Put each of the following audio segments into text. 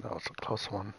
That was a close one.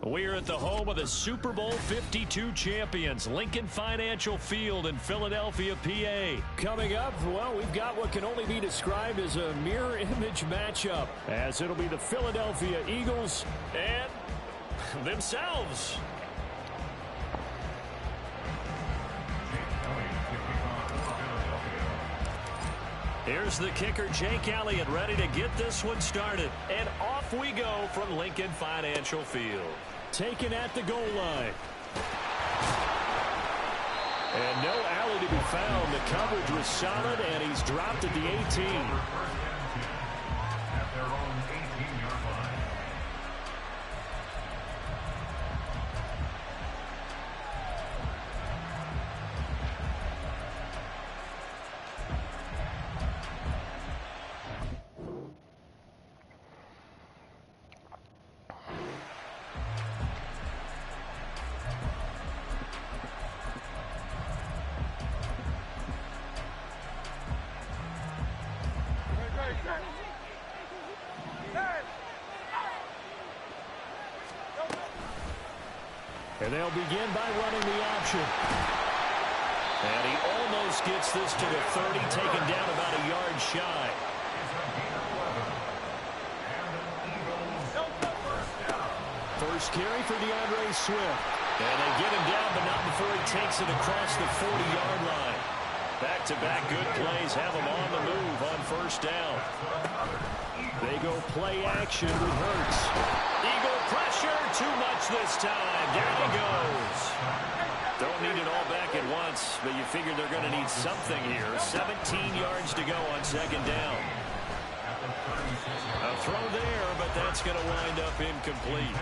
We're at the home of the Super Bowl 52 champions, Lincoln Financial Field in Philadelphia, PA. Coming up, well, we've got what can only be described as a mirror image matchup, as it'll be the Philadelphia Eagles and themselves. Here's the kicker, Jake Elliott, ready to get this one started. And off we go from Lincoln Financial Field. Taken at the goal line. And no alley to be found. The coverage was solid, and he's dropped at the 18. At their own 18-yard line. And they'll begin by running the option. And he almost gets this to the 30, taken down about a yard shy. First carry for DeAndre Swift. And they get him down, but not before he takes it across the 40-yard line. Back-to-back good plays have him on the move on first down. They go play action with Hurts. Eagle pressure, too much this time. Down he goes. Don't need it all back at once, but you figure they're going to need something here. 17 yards to go on second down. A throw there, but that's going to wind up incomplete.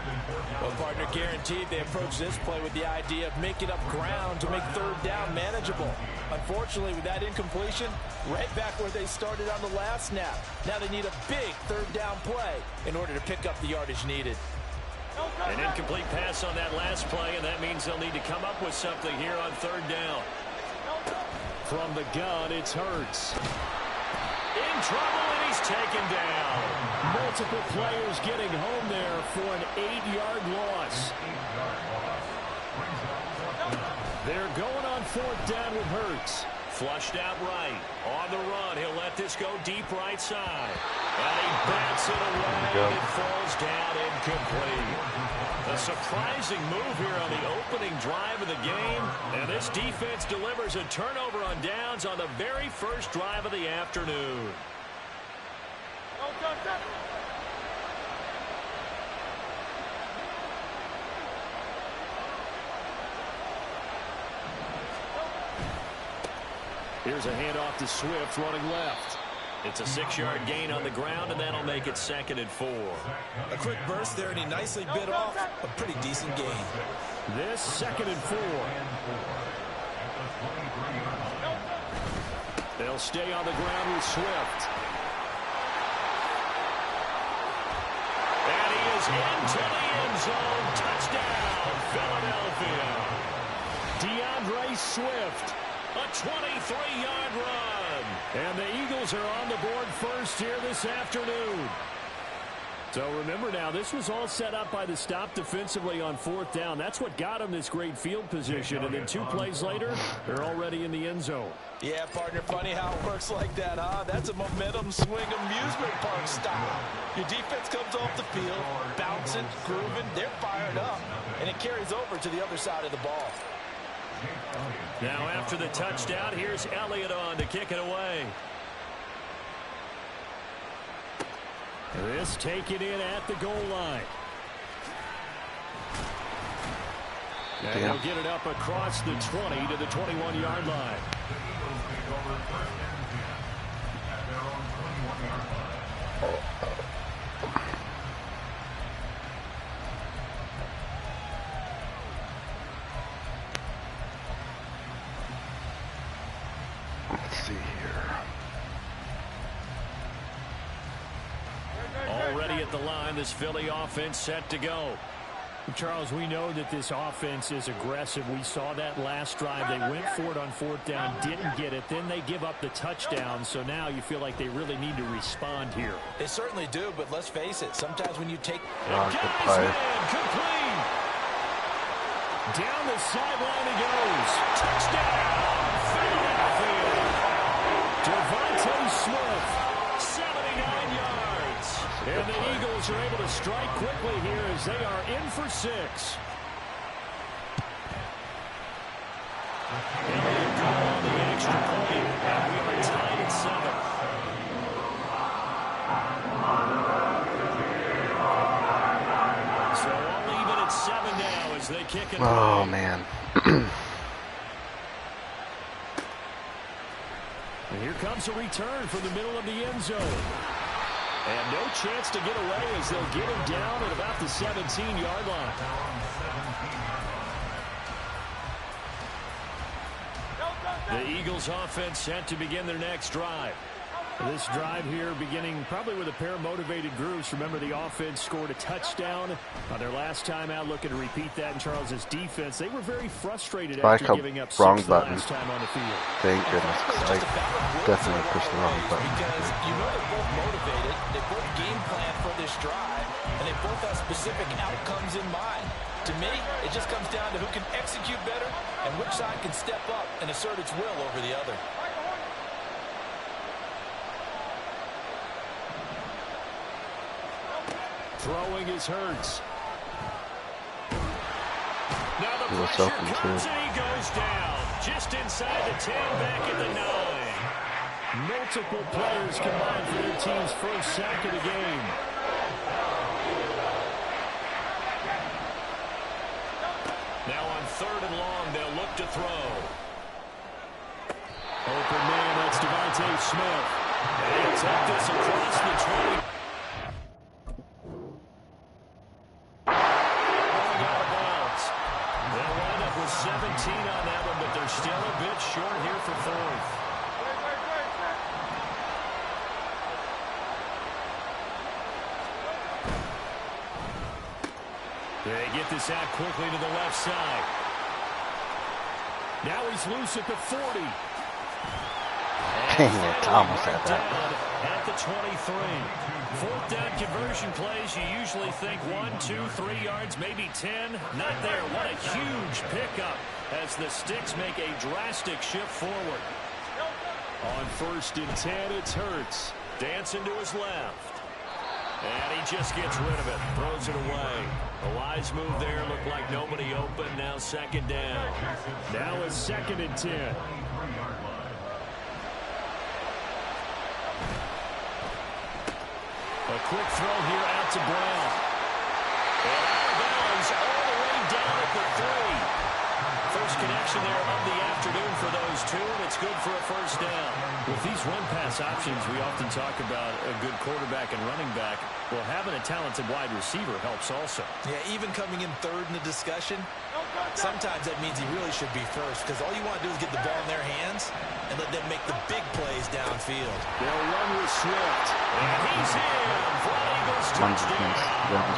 Well, partner, guaranteed they approach this play with the idea of making up ground to make third down manageable. Unfortunately, with that incompletion, right back where they started on the last snap. Now they need a big third down play in order to pick up the yardage needed. An incomplete pass on that last play, and that means they'll need to come up with something here on third down. From the gun, it's Hurts. In trouble, and he's taken down. Multiple players getting home there for an 8-yard loss. They're going on fourth down with Hurts. Flushed out right. On the run, he'll let this go deep right side. And he bats it away. It falls down incomplete. A surprising move here on the opening drive of the game. And this defense delivers a turnover on downs on the very first drive of the afternoon. Here's a handoff to Swift running left. It's a 6-yard gain on the ground, and that'll make it 2nd and 4. A quick burst there, and he nicely bit off a pretty decent gain. This 2nd and 4. They'll stay on the ground with Swift. And he is into the end zone. Touchdown, Philadelphia. DeAndre Swift. A 23-yard run. And the Eagles are on the board first here this afternoon. So remember now, this was all set up by the stop defensively on 4th down. That's what got them this great field position. And then 2 plays later, they're already in the end zone. Yeah, partner, funny how it works like that, huh? That's a momentum swing amusement park style. Your defense comes off the field, bouncing, grooving, they're fired up, and it carries over to the other side of the ball. Now after the touchdown, here's Elliott on to kick it away. This taken in at the goal line. And he'll get it up across the 20 to the 21-yard line. Let's see here. Already at the line, this Philly offense set to go. Charles, we know that this offense is aggressive. We saw that last drive. They went for it on 4th down, didn't get it. Then they give up the touchdown. So now you feel like they really need to respond here. They certainly do, but let's face it. Sometimes when you take... complete. Down the sideline he goes. Touchdown, Philadelphia. Devontae Smith, 79 yards. And the Eagles are able to strike quickly here as they are in for 6. Elliott got on the extra point, and we are tied at 7. So all even at 7 now as they kick it away. Oh, man. And here comes a return from the middle of the end zone. And no chance to get away as they'll get him down at about the 17-yard line. The Eagles offense set to begin their next drive. This drive here beginning probably with a pair of motivated groups. Remember, the offense scored a touchdown on their last time out. Looking to repeat that in Charles's defense. They were very frustrated after giving up 6 the last time on the field. Thank goodness, because I definitely pushed the wrong button. Because you know they're both motivated, they both game plan for this drive, and they both have specific outcomes in mind. To me, it just comes down to who can execute better and which side can step up and assert its will over the other. Throwing is Hurts. Now the He was pressure open comes too. and he goes down. Just inside the 10, back at the 9. Multiple players combined for their team's first sack of the game. Now on 3rd and long, they'll look to throw. Open man, that's Devontae Smith. And he'll take this across the 20. They'll wind up with 17 on that one, but they're still a bit short here for 4th. They get this out quickly to the left side. Now he's loose at the 40. Dang it, almost had that. At the 23. 4th down conversion plays, you usually think 1, 2, 3 yards, maybe 10. Not there. What a huge pickup as the Sticks make a drastic shift forward. On 1st and 10, it's Hurts. Dancing to his left. And he just gets rid of it. Throws it away. A wise move there. Looked like nobody open. Now 2nd down. Now it's 2nd and 10. A quick throw here out to Brown. And out of bounds all the way down at the 3. First connection there of the afternoon for those two, and it's good for a first down. With these run-pass options, we often talk about a good quarterback and running back. Well, having a talented wide receiver helps also. Yeah, even coming in 3rd in the discussion, sometimes that means he really should be first, because all you want to do is get the ball in their hands and let them make the big plays downfield. They'll run with Swift, and he's in for an Eagles touchdown.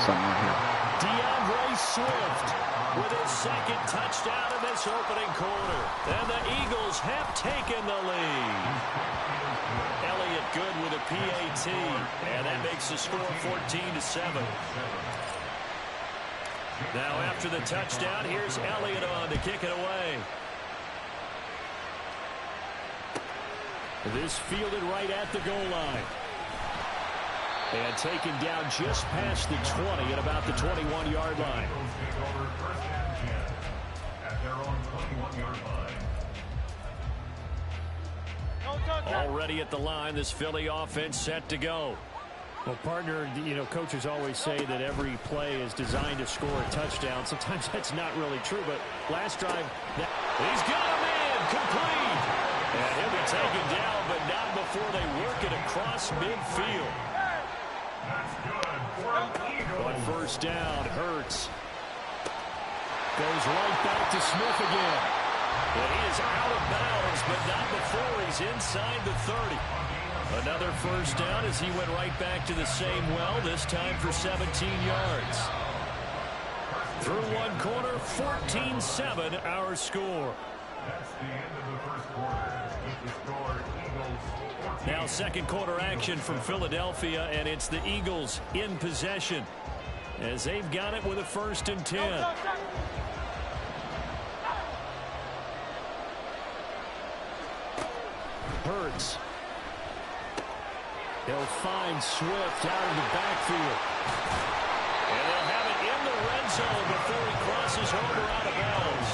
Something right here. DeAndre Swift with his 2nd touchdown in this opening quarter. And the Eagles have taken the lead. Elliott good with a PAT, and that makes the score 14-7. Now after the touchdown, here's Elliott on to kick it away. This fielded right at the goal line. And taken down just past the 20 at about the 21-yard line. Already at the line, this Philly offense set to go. Well, partner, coaches always say that every play is designed to score a touchdown. Sometimes that's not really true, but last drive... He's got a man, complete! And he'll be taken down, but not before they work it across midfield. On first down, Hurts goes right back to Smith again. And he is out of bounds, but not before he's inside the 30. Another first down as he went right back to the same well, this time for 17 yards. Through one quarter, 14-7 our score. That's the end of the first quarter. With the score, Eagles 14. Now second quarter action from Philadelphia, and it's the Eagles in possession as they've got it with a 1st and 10. Hurts. He'll find Swift out of the backfield. And they'll have it in the red zone before he crosses over out of bounds.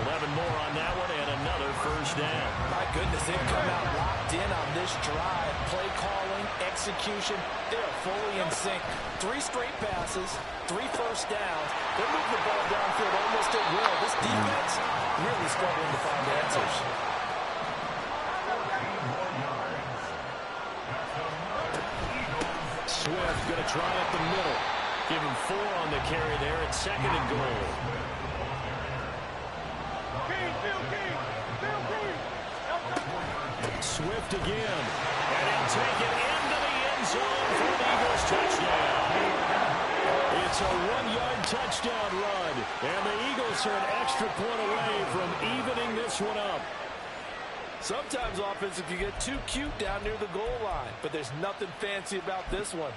11 more on that one and another first down. My goodness, they've come out locked in on this drive. Play calling, execution, they're fully in sync. 3 straight passes, 3 first downs. They're moving the ball downfield almost at will. This defense really struggling to find answers. Swift going to try up the middle. Give him 4 on the carry there at 2nd and goal. Swift again. And he'll take it into the end zone for an Eagles touchdown. It's a 1-yard touchdown run. And the Eagles are an extra point away from evening this one up. Sometimes offensive can get too cute down near the goal line, but there's nothing fancy about this one.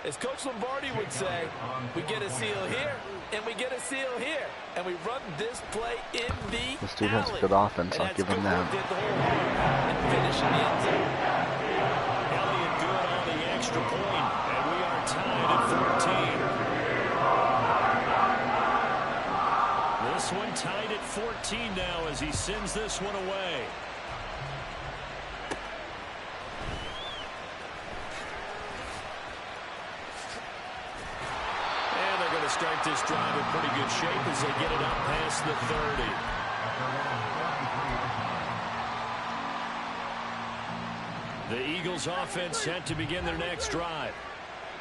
As Coach Lombardi would say, we get a seal here, and we get a seal here, and we run this play in the This dude has a good offense, I'll give him that. And finish in the end zone. Elliott good on the extra point, and we are tied at 14. This one tied at 14 now as he sends this one away. Start this drive in pretty good shape as they get it up past the 30. The Eagles offense set to begin their next drive.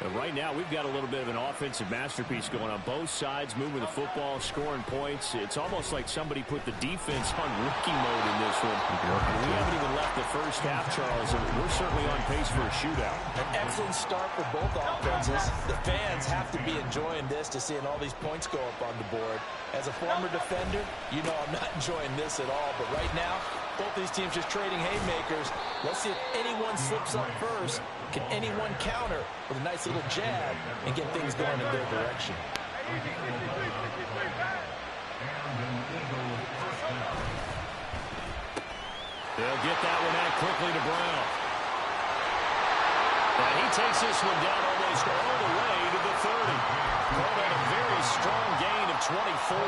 And right now we've got a little bit of an offensive masterpiece going on both sides, moving the football, scoring points. It's almost like somebody put the defense on rookie mode in this one. We haven't even left the first half, Charles, and we're certainly on pace for a shootout. An excellent start for both offenses. The fans have to be enjoying this to seeing all these points go up on the board. As a former defender, you know I'm not enjoying this at all, but right now, both these teams just trading haymakers. Let's see if anyone slips up first. Can anyone counter with a nice little jab and get things going in their direction? They'll get that one out quickly to Brown. And he takes this one down almost all the way to the 30. Called on a very strong gain of 24.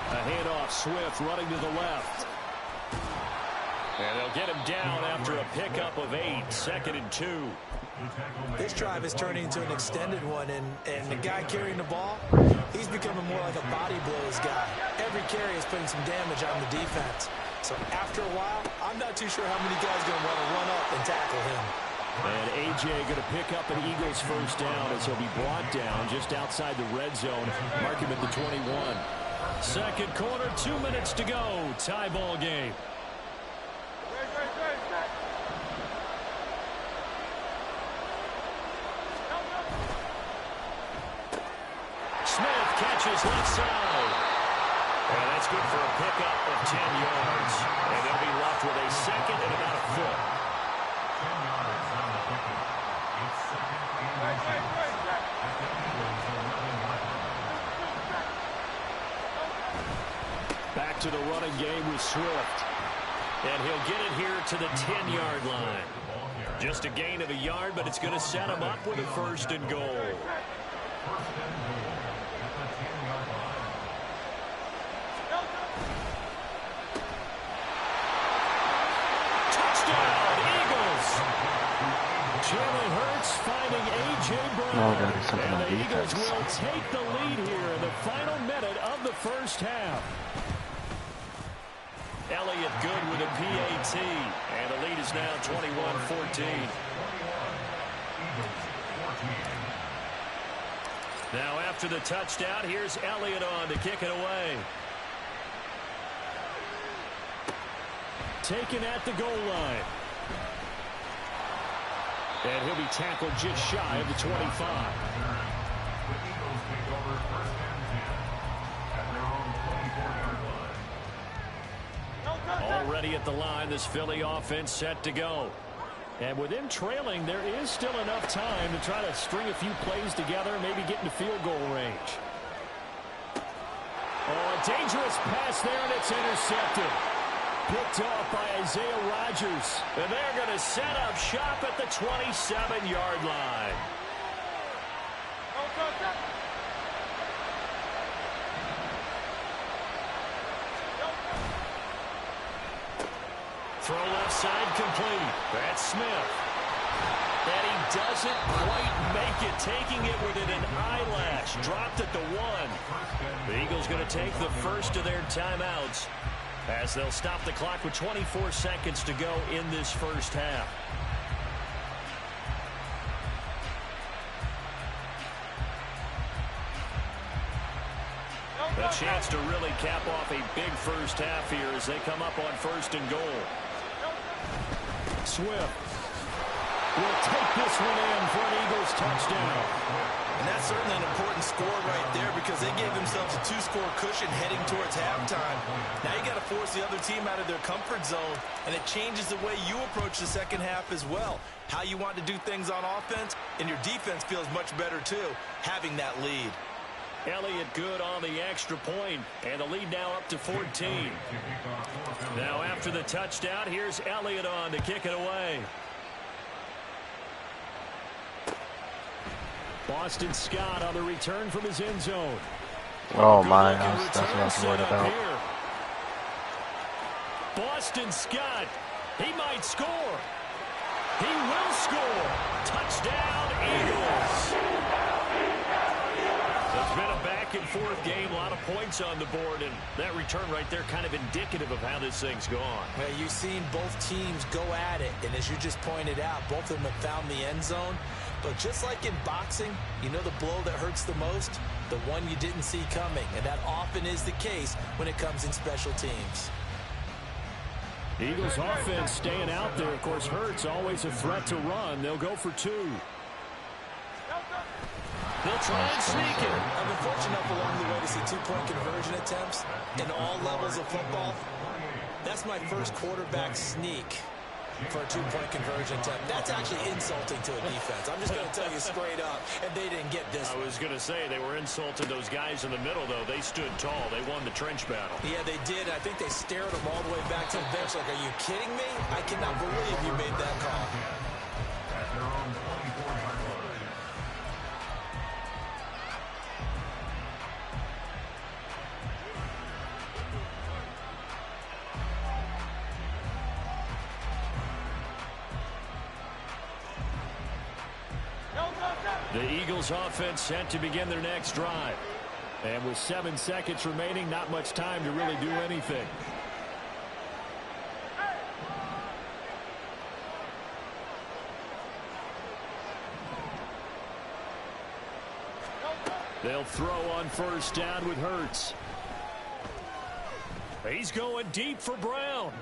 A handoff, Swift running to the left. And they'll get him down after a pickup of 8, 2nd and 2. This drive is turning into an extended one, and the guy carrying the ball, he's becoming more like a body blows guy. Every carry is putting some damage on the defense. So after a while, I'm not too sure how many guys are going to want to run up and tackle him. And A.J. going to pick up an Eagles first down as he'll be brought down just outside the red zone. Mark him at the 21. Second quarter, 2 minutes to go. Tie ball game. Smith catches left side. And that's good for a pickup of 10 yards. And they'll be left with a second and about a foot. 10 yards on the pickup. It's second and 10. At the Eagles' 11 left. Back to the running game with Swift. And he'll get it here to the 10-yard line. Just a gain of a yard, but it's going to set him up with a first and goal. First and goal at the 10-yard line. Touchdown, Eagles! Jalen Hurts finding A.J. Brown. Oh, gotta do something and on the Eagles defense. will take the lead here in the final minute of the first half. Elliott good with a PAT, and the lead is now 21-14. Now after the touchdown, here's Elliott on to kick it away. Taken at the goal line. And he'll be tackled just shy of the 25. The Eagles take over first and 10 at their own 24-yard line. Already at the line, this Philly offense set to go. And with him trailing, there is still enough time to try to string a few plays together, maybe get into field goal range. Oh, a dangerous pass there, and it's intercepted. Picked off by Isaiah Rodgers. And they're going to set up shop at the 27-yard line. Throw left side complete. That's Smith. And he doesn't quite make it, taking it within an eyelash. Dropped at the 1. The Eagles going to take the first of their timeouts as they'll stop the clock with 24 seconds to go in this first half. A chance to really cap off a big first half here as they come up on first and goal. Swift will take this one in for an Eagles touchdown. And that's certainly an important score right there because they gave themselves a 2-score cushion heading towards halftime. Now you got to force the other team out of their comfort zone, and it changes the way you approach the second half as well. How you want to do things on offense, and your defense feels much better too, having that lead. Elliott good on the extra point, and the lead now up to 14. Now after the touchdown, here's Elliott on to kick it away. Boston Scott on the return from his end zone. Oh my, that's what I was worried about. Here. Boston Scott, he might score. He will score. Touchdown, Eagles. It's been a back-and-forth game, a lot of points on the board, and that return right there kind of indicative of how this thing's gone. Well, you've seen both teams go at it, and as you just pointed out, both of them have found the end zone. But just like in boxing, you know the blow that hurts the most? The one you didn't see coming, and that often is the case when it comes in special teams. Eagles offense staying out there. Of course, Hurts always a threat to run. They'll go for 2. They'll try and sneak it. I've been fortunate enough along the way to see 2-point conversion attempts in all levels of football. That's my first quarterback sneak for a 2-point conversion attempt. That's actually insulting to a defense. I'm just going to tell you straight up, and they didn't get this. I was going to say they were insulting those guys in the middle, though. They stood tall. They won the trench battle. Yeah, they did. I think they stared them all the way back to the bench like, are you kidding me? I cannot believe you made that call. At their own 24-yard line. The Eagles offense set to begin their next drive. And with 7 seconds remaining, not much time to really do anything. They'll throw on first down with Hurts. He's going deep for Brown.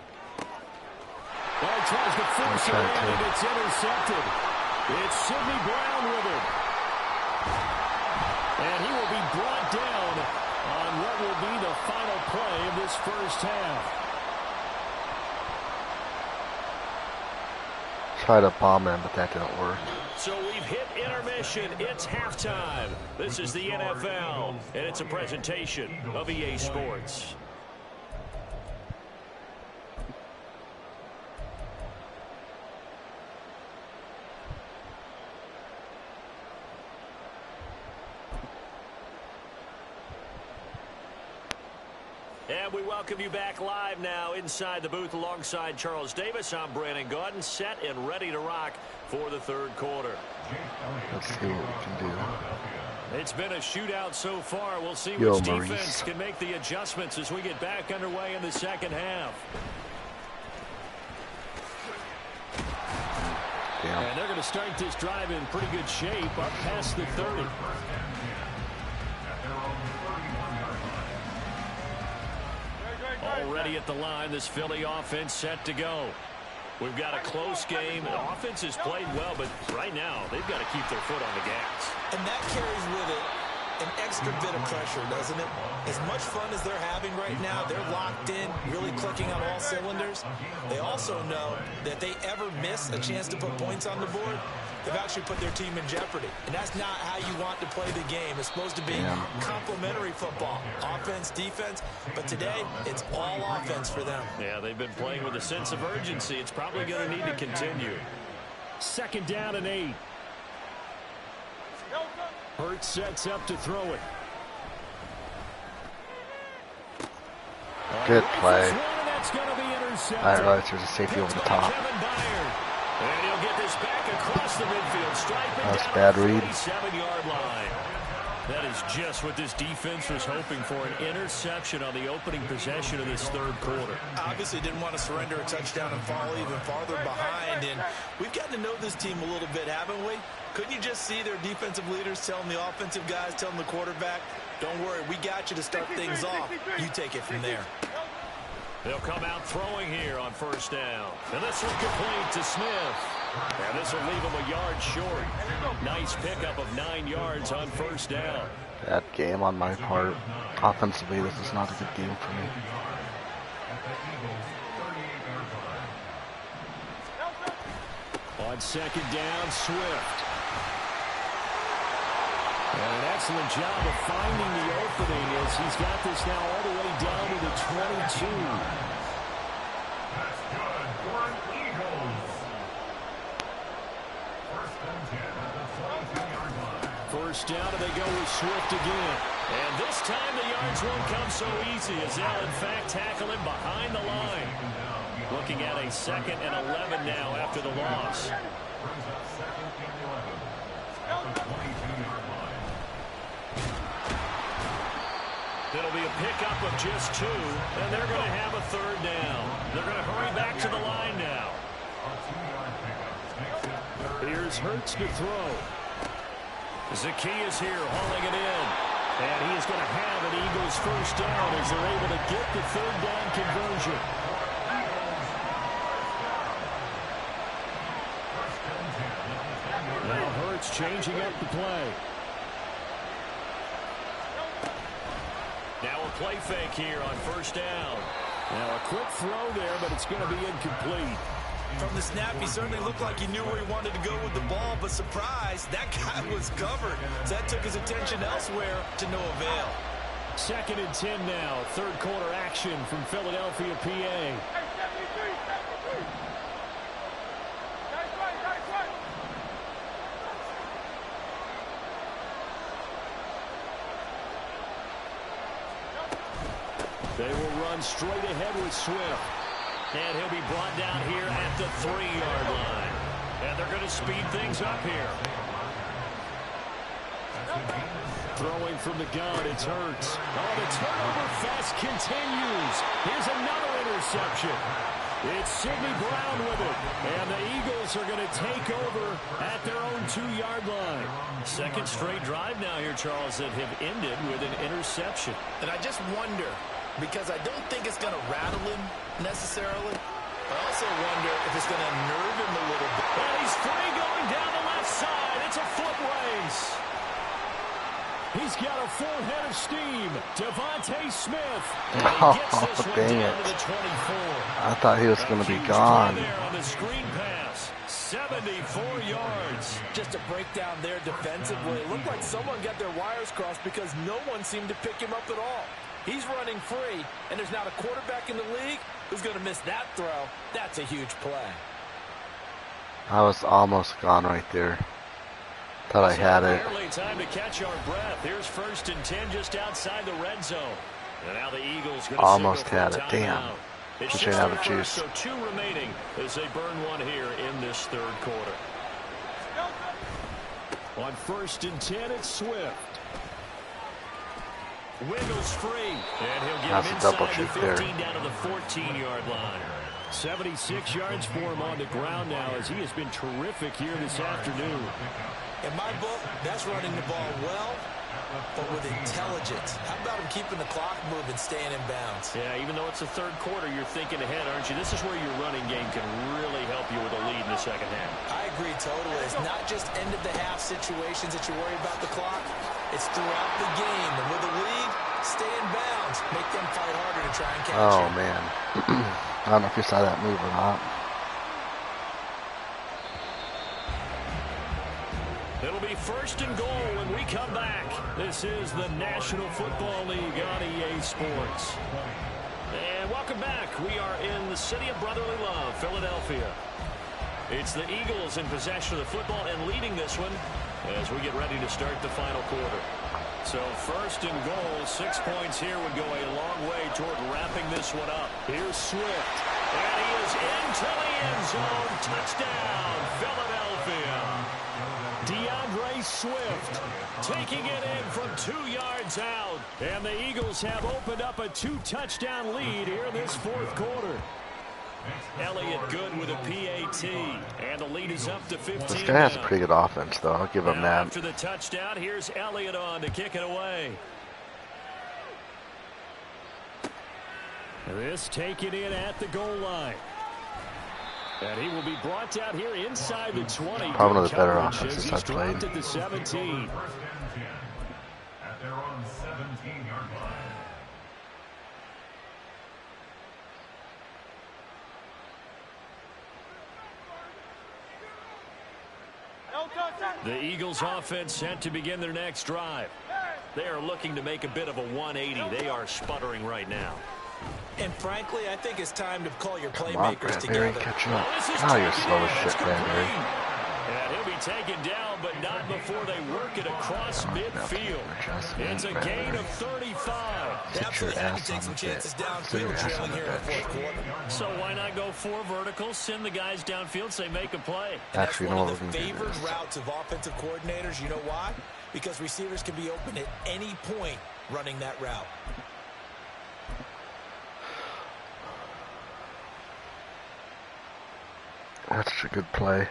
Well, he tries to force it in, and it's intercepted. It's Sidney Brown with it. And he will be brought down on what will be the final play of this first half. Tried to bomb him, but that didn't work. So we've hit intermission. It's halftime. This is the NFL, and it's a presentation of EA Sports. And we welcome you back live now inside the booth alongside Charles Davis. I'm Brandon Gaudin, set and ready to rock for the third quarter. Let's see what we can do. It's been a shootout so far. We'll see Yo, which Maurice. defense can make the adjustments as we get back underway in the second half. Damn. And they're going to start this drive in pretty good shape up past the 30. Already at the line, this Philly offense set to go. We've got a close game. The offense has played well, but right now they've got to keep their foot on the gas. And that carries with it an extra bit of pressure, doesn't it? As much fun as they're having right now, they're locked in, really clicking on all cylinders. They also know that they ever miss a chance to put points on the board, they've actually put their team in jeopardy. And that's not how you want to play the game. It's supposed to be complementary football, offense, defense. But today, it's all offense for them. Yeah, they've been playing with a sense of urgency. It's probably going to need to continue. Second down and 8. Hurts sets up to throw it. Good play. That's going to be intercepted. I realized there's a safety over the top. And he'll get this back across the midfield, striping That's down bad the read. 47-yard line. That is just what this defense was hoping for, an interception on the opening possession of this third quarter. Obviously didn't want to surrender a touchdown and fall even farther behind. And we've gotten to know this team a little bit, haven't we? Couldn't you just see their defensive leaders telling the offensive guys, telling the quarterback, don't worry, we got you to start things off. You take it from there. They'll come out throwing here on first down. And this one complete to Smith. And this will leave him a yard short. Nice pickup of 9 yards on first down. Bad game on my part. Offensively, this is not a good game for me. On second down, Swift. And an excellent job of finding the opening as he's got this now all the way down to the 22. That's good for an Eagles. First and 10 at the 22-yard line. First down, and they go with Swift again. And this time the yards won't come so easy as they'll in fact tackle him behind the line. Looking at a 2nd and 11 now after the loss. Brings up 2nd and 11 at the 22-yard line. It'll be a pickup of just 2, and they're going to have a third down. They're going to hurry back to the line now. A 2-yard pickup makes it 3rd. Here's Hurts to throw. Zacchaeus here hauling it in. And he is going to have an Eagles first down as they're able to get the third down conversion. Now Hurts changing up the play. Now a play fake here on first down. Now a quick throw there, but it's going to be incomplete. From the snap, he certainly looked like he knew where he wanted to go with the ball, but surprise, that guy was covered. So that took his attention elsewhere to no avail. 2nd and 10 now. Third quarter action from Philadelphia, PA. They will run straight ahead with Swift. And he'll be brought down here at the 3-yard line. And they're going to speed things up here. Throwing from the gun, it's Hurts. Oh, the turnover fest continues. Here's another interception. It's Sidney Brown with it. And the Eagles are going to take over at their own 2-yard line. Second straight drive now here, Charles, that have ended with an interception. And I just wonder, because I don't think it's going to rattle him necessarily. I also wonder if it's going to unnerve him a little bit. And he's free going down the left side. It's a foot race. He's got a full head of steam. Devontae Smith. Oh, dang it. I thought he was going to be gone. There on the screen pass. 74 yards. Just a breakdown there defensively. It looked like someone got their wires crossed because no one seemed to pick him up at all. He's running free, and there's not a quarterback in the league who's going to miss that throw. That's a huge play. I was almost gone right there. Thought I had it. Barely time to catch our breath. Here's 1st and 10 just outside the red zone. And now the Eagles going to almost had it. Damn. Just out of juice. So 2 remaining as they burn one here in this 3rd quarter. On 1st and 10, it's Swift. Wiggles free. And he'll get That's him a double inside the check there. 15 down to the 14-yard line. 76 yards for him on the ground now as he has been terrific here this afternoon. In my book, that's running the ball well, but with intelligence. How about him keeping the clock moving, staying in bounds? Yeah, even though it's the 3rd quarter, you're thinking ahead, aren't you? This is where your running game can really help you with a lead in the 2nd half. I agree totally. It's not just end-of-the-half situations that you worry about the clock. It's throughout the game. And with a lead, stay in bounds. Make them fight harder to try and catch you. Oh, man. I don't know if you saw that move or not. It'll be 1st and goal when we come back. This is the National Football League on EA Sports. And welcome back. We are in the city of brotherly love, Philadelphia. It's the Eagles in possession of the football and leading this one as we get ready to start the final quarter. So 1st and goal, 6 points here would go a long way toward wrapping this one up. Here's Swift. And he is into the end zone. Touchdown, Philadelphia. DeAndre Swift taking it in from 2 yards out. And the Eagles have opened up a 2-touchdown lead here in this 4th quarter. Elliott good with a PAT. And the lead is up to 15. This guy has a pretty good offense, though. I'll give him Now that. after the touchdown, here's Elliott on to kick it away. This taken in at the goal line. And he will be brought out here inside the 20. Probably one of the better Coverage offenses as I've he's dropped played. at the 17. 1st and 10 at their own 17-yard line. The Eagles offense set to begin their next drive. They are looking to make a bit of a 180. They are sputtering right now. And frankly, I think it's time to call your Come on, playmakers Bradbury, together. catch up. This is Oh, you're taken slow in. as It's shit, Bradbury. complete. And he'll be taken down, but not before they work it across midfield. It's a gain of 35. They Sit your absolutely had to ass take on some the chances bed. Sit downfield your ass trailing on the here in the bench. 4th quarter. So why not go 4 verticals, send the guys downfield, say make a play? And Actually, you that's know one what, of we're the going to do favored this. routes of offensive coordinators. You know why? Because receivers can be open at any point running that route. That's a good play.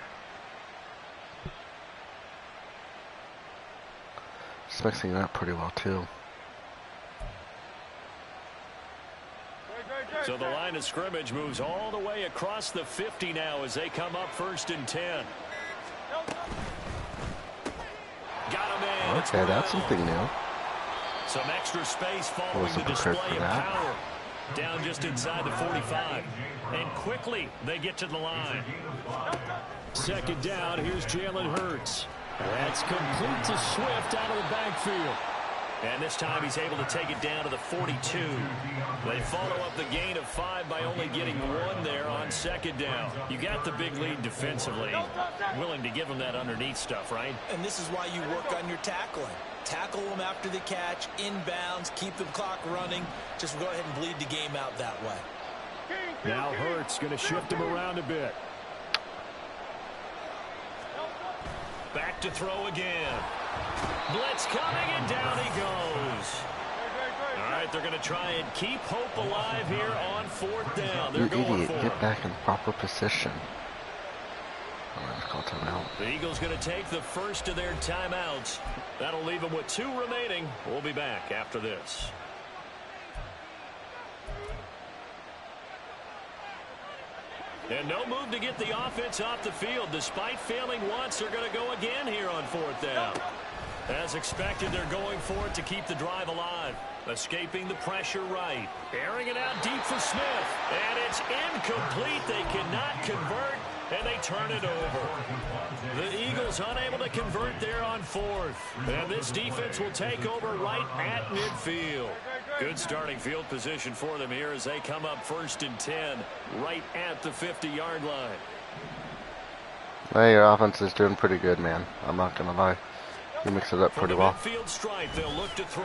It's mixing it up pretty well, too. So the line of scrimmage moves all the way across the 50 now as they come up 1st and 10. Got him in. It's Okay, that's Brown. something new. Some extra space following Wasn't the prepared display for of that. power. Down just inside the 45. And quickly they get to the line. 2nd down, here's Jalen Hurts. That's complete to Swift out of the backfield. And this time he's able to take it down to the 42. They follow up the gain of 5 by only getting 1 there on 2nd down. You got the big lead defensively. Willing to give them that underneath stuff, right? And this is why you work on your tackling. Tackle them after the catch, inbounds, keep the clock running. Just go ahead and bleed the game out that way. Now Hurts going to shift him around a bit. Back to throw again. Blitz coming, and down he goes. All right, they're going to try and keep hope alive here on 4th down. They're You going idiot, for get it. back in proper position. Oh, let's call timeout. The Eagles going to take the first of their timeouts. That'll leave them with 2 remaining. We'll be back after this. And no move to get the offense off the field. Despite failing once, they're going to go again here on 4th down. As expected, they're going for it to keep the drive alive. Escaping the pressure right. Airing it out deep for Smith. And it's incomplete. They cannot convert, and they turn it over. The Eagles unable to convert there on fourth. And this defense will take over right at midfield. Good starting field position for them here as they come up 1st and 10 right at the 50-yard line. Well, your offense is doing pretty good, man. I'm not going to lie. You mix it up pretty well. Midfield stripe, they'll look to throw.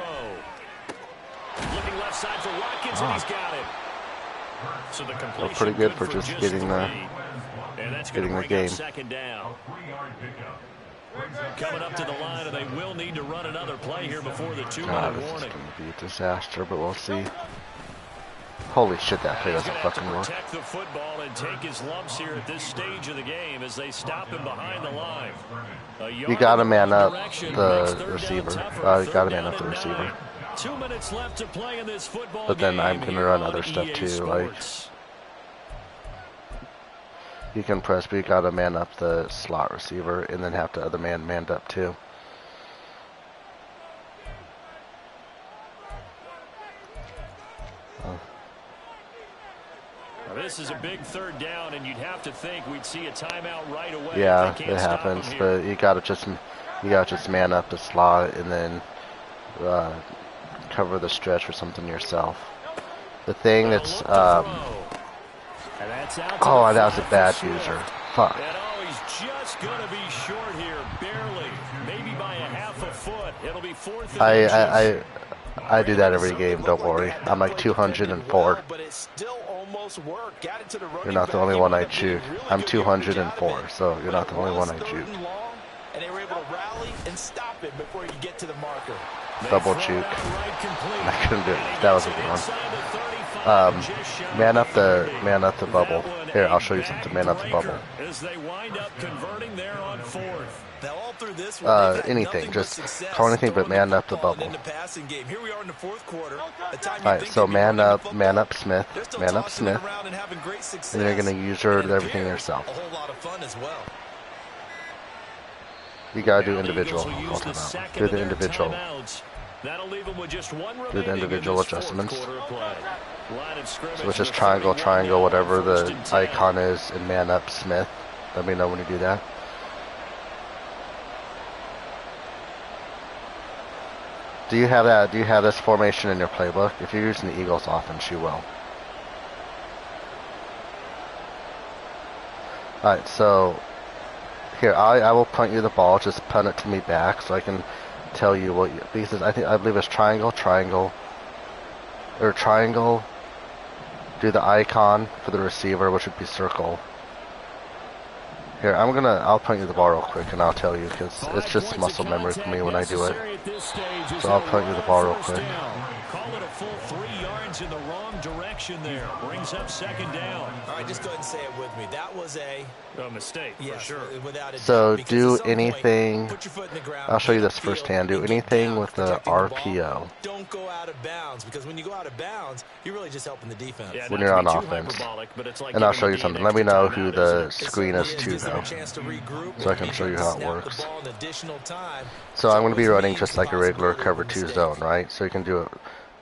Looking left side for Watkins, and he's got it. So the completion well, pretty good for for just getting the game. Second down. Coming up to the line, and they will need to run another play here before the 2-minute This is warning. going to be a disaster, but we'll see. Holy shit, that play doesn't fucking work. Protect the football and take his lumps here at this stage of the game as they stop him behind the line. You got to man up the receiver. You got to man up the receiver. 2 minutes left to play in this football But then I'm game going to here run on other stuff EA too. Sports. Like, you can press, but you got to man up the slot receiver and then have the other man manned up too. This is a big 3rd down, and you'd have to think we'd see a timeout right away. Yeah, it happens, but you gotta just man up the slot and then cover the stretch or something yourself. The thing that's oh, that was a bad user. Fuck. And he's just gonna be short here, barely, maybe by a half a foot. It'll be 4th and I do that every game. Don't worry. I'm like 204. But it still almost worked. Got it to the running You're not the back. only He one would I have juke. really I'm good 204, so you're not the only one I juke. And they were able to rally and stop it before you get to the marker. Double juke. I couldn't do it. That was a good one. Man up the bubble. Here, I'll show you something. Man up the bubble. As they wind up converting there on 4th. Now all through this one, they've had anything. nothing Just but success call anything but throwing man the up the football bubble. in the passing game. Here we are in the 4th quarter. A time Alright, you'd so think they'd be running the football. man up Smith. They're still Man up tossing it Smith. around and having great success. And you're going to use And it everything appears yourself. A whole lot of fun as well. You gotta do Now the individual. Eagles will use I'll the talk about. second Do of the their individual. timeouts. That'll leave them with just one Do the remaining in individual this 4th adjustments. quarter of play. Line of scrimmage So it's just with triangle, 31 triangle, now, whatever 1st the and 10. icon is, and man up Smith. Let me know when you do that. Do you have that? Do you have this formation in your playbook? If you're using the Eagles offense, you will. Alright, so here I will punt you the ball. Just punt it to me back so I can tell you what you, because I believe it's triangle, triangle, or triangle. Do the icon for the receiver, which would be circle. Here, I'll punt you the ball real quick and I'll tell you because it's just muscle memory for me when I do it. So I'll punt you the ball real quick. Call it a full 3 yards in the wrong direction there. Brings up 2nd down. All right, just go ahead and say it with me. That was a mistake, yes, for sure. Without a So doubt, because do at some point, anything. put your foot in the ground, I'll show you get this upfield, firsthand. Do and get anything down with the protecting the ball. RPO. Don't go out of bounds because when you go out of bounds, you're really just helping the defense. Yeah, When not you're to on be too offense. hyperbolic, but it's like And I'll giving show the you D something. an Let me extra know timeout, who isn't the it? screen is too, Gives them though. a chance to regroup, So I can maybe show you even how it snap the works. ball in additional time. So I'm going to be Always running means just the like a regular possibility of cover a 2 mistake. zone, right? So you can do it.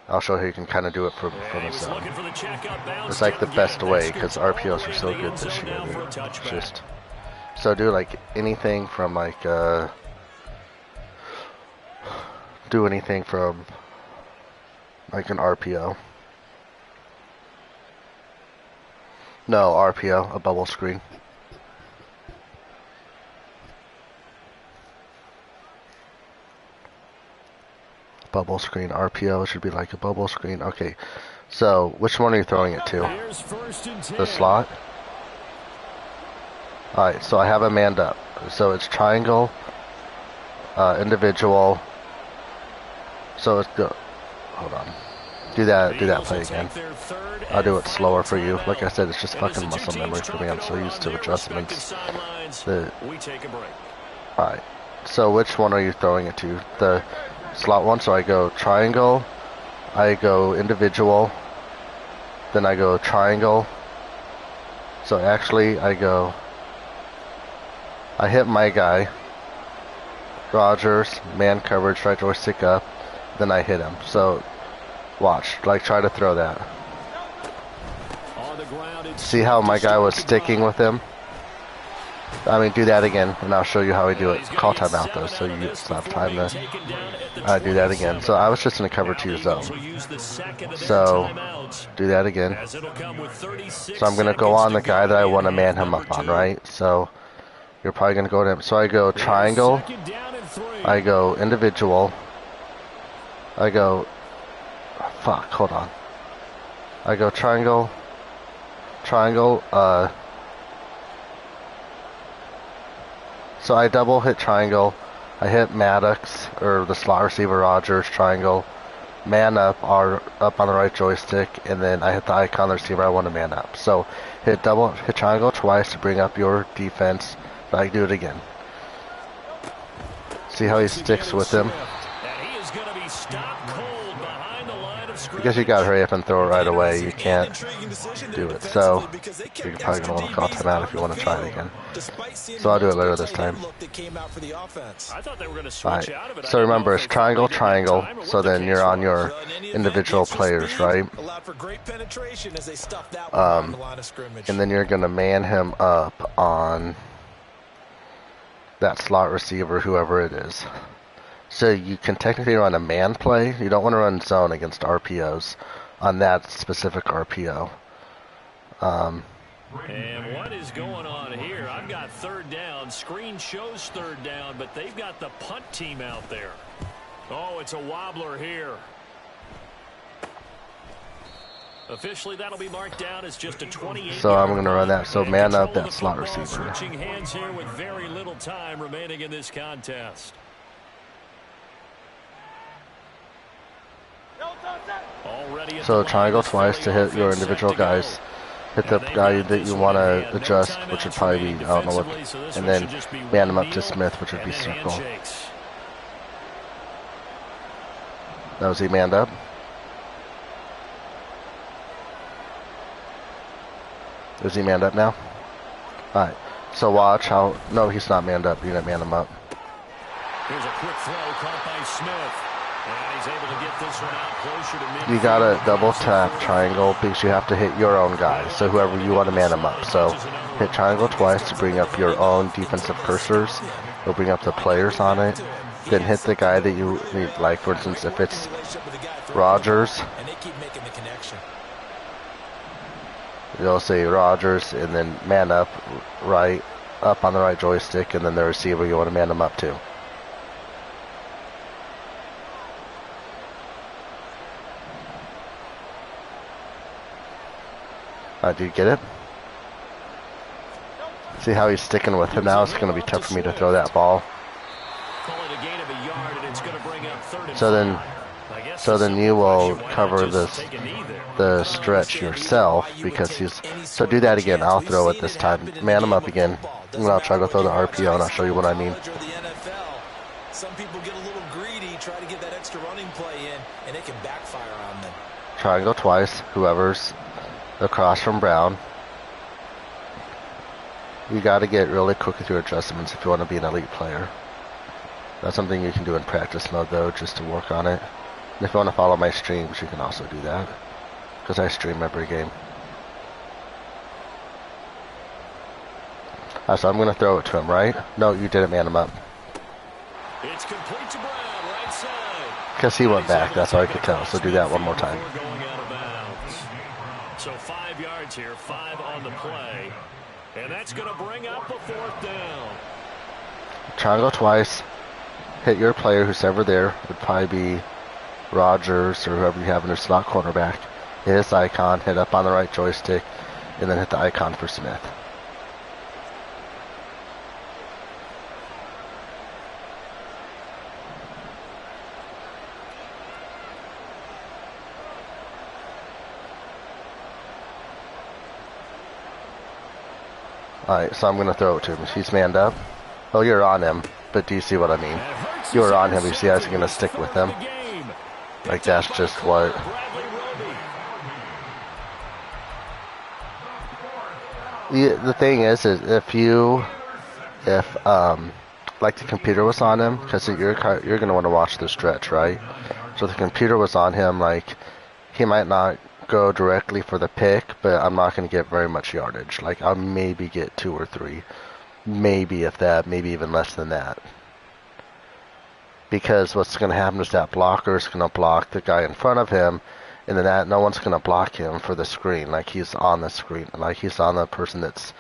I'll show you how you can kind of do it from And a he was zone. looking for the check up bounce, It's like the didn't get best it. way That because scoots all the RPOs way are so into the good end this zone year. now for a Dude. touchback. Just so do like anything from like do anything from like an RPO. No, RPO, a bubble screen. Bubble screen, RPO should be like a bubble screen. Okay, so which one are you throwing it to? Here's 1st and 10. The slot? Alright, so I have a manned up. So it's triangle, individual. So it's good. Hold on. Do that play again. I'll do it slower for you. Like I said, it's just fucking muscle memory for me. I'm so used to adjustments. We take a break. Alright, so which one are you throwing it to? The slot one, so I go triangle, I go individual, then I go triangle. So actually I hit my guy, Rogers, man coverage, right joystick up, then I hit him. So watch, like try to throw that. On the ground, it's See how my guy was sticking with him? I mean, do that again, and I'll show you how I do it. Call timeout though, so you still have time to do that again. So I was just in a cover 2 zone. So do that again. So I'm going to go on the guy that I want to man him up on, right? So you're probably going to go to him. So I go triangle, I go individual, I go, fuck, hold on. I go triangle, so I double hit triangle, I hit Maddox, or the slot receiver Rogers, triangle, man up, up on the right joystick, and then I hit the icon the receiver I want to man up. So hit triangle twice to bring up your defense, but I do it again. See how he sticks with him? Because you gotta hurry up and throw it right away. You can't do it. So you're probably gonna want to call timeout if you want to try it again. So I'll do it later this time. Alright. So remember, it's triangle, triangle. So then you're on your individual players, right? And then you're gonna man him up on that slot receiver, whoever it is. So you can technically run a man play. You don't want to run zone against RPOs on that specific RPO. And what is going on here? I've got third down. Screen shows third down, but they've got the punt team out there. Oh, it's a wobbler here. Officially, that'll be marked down as just a 28. So I'm going to run that. So man up that slot receiver. Switching hands here with very little time remaining in this contest. So triangle twice to hit your individual guys. Hit the guy that you want to adjust, which would probably be, I don't know what, and then man him up to Smith, which would be circle. That was he manned up. Is he manned up now? Alright, so watch how, no, he's not manned up. You didn't man him up. Here's a quick throw caught by Smith. And he's able to get this one out closer to midfield. You gotta double tap triangle because you have to hit your own guy. So whoever you want to man them up. So hit triangle twice to bring up your own defensive cursors. It'll bring up the players on it. Then hit the guy that you need. Like for instance, if it's Rogers, you'll say Rogers and then man up up on the right joystick, and then the receiver you want to man them up to. Do you get it? See how he's sticking with him now? It's going to be tough for me to throw that ball. So then you will cover the stretch yourself because he's. So do that again. I'll throw it this time. Man him up again. And I'll try to throw the RPO and I'll show you what I mean. Some people get a little greedy, try to get that extra running play in, and it can backfire on them. Triangle twice. Whoever's across from Brown. You got to get really quick with your adjustments if you want to be an elite player. That's something you can do in practice mode though, just to work on it. And if you want to follow my streams, you can also do that, because I stream every game. So I'm going to throw it to him, right? No, you didn't man him up. It's complete to Brown, right side. Because he went back, that's all I could tell. So do that one more time. So 5 yards here, 5 on the play. And that's going to bring up a fourth down. Triangle twice. Hit your player who's ever there. It would probably be Rogers or whoever you have in your slot cornerback. Hit his icon, hit up on the right joystick, and then hit the icon for Smith. Alright, so I'm going to throw it to him. He's manned up. Oh, you're on him. But do you see what I mean? You were on him. You see how he's going to stick with him? Like, that's just what... The thing is if like the computer was on him, because you're gonna want to watch the stretch, right? So the computer was on him, like he might not go directly for the pick, but I'm not gonna get very much yardage. Like I'll maybe get 2 or 3, maybe if that, maybe even less than that. Because what's gonna happen is that blocker is gonna block the guy in front of him, and then that no one's gonna block him for the screen. Like he's on the screen, like he's on the person that's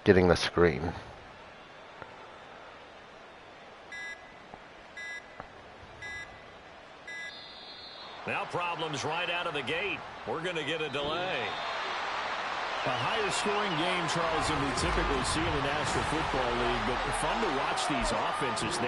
getting the screen. Now problems right out of the gate. We're going to get a delay. A higher scoring game, Charles, than we typically see in the National Football League, but fun to watch these offenses.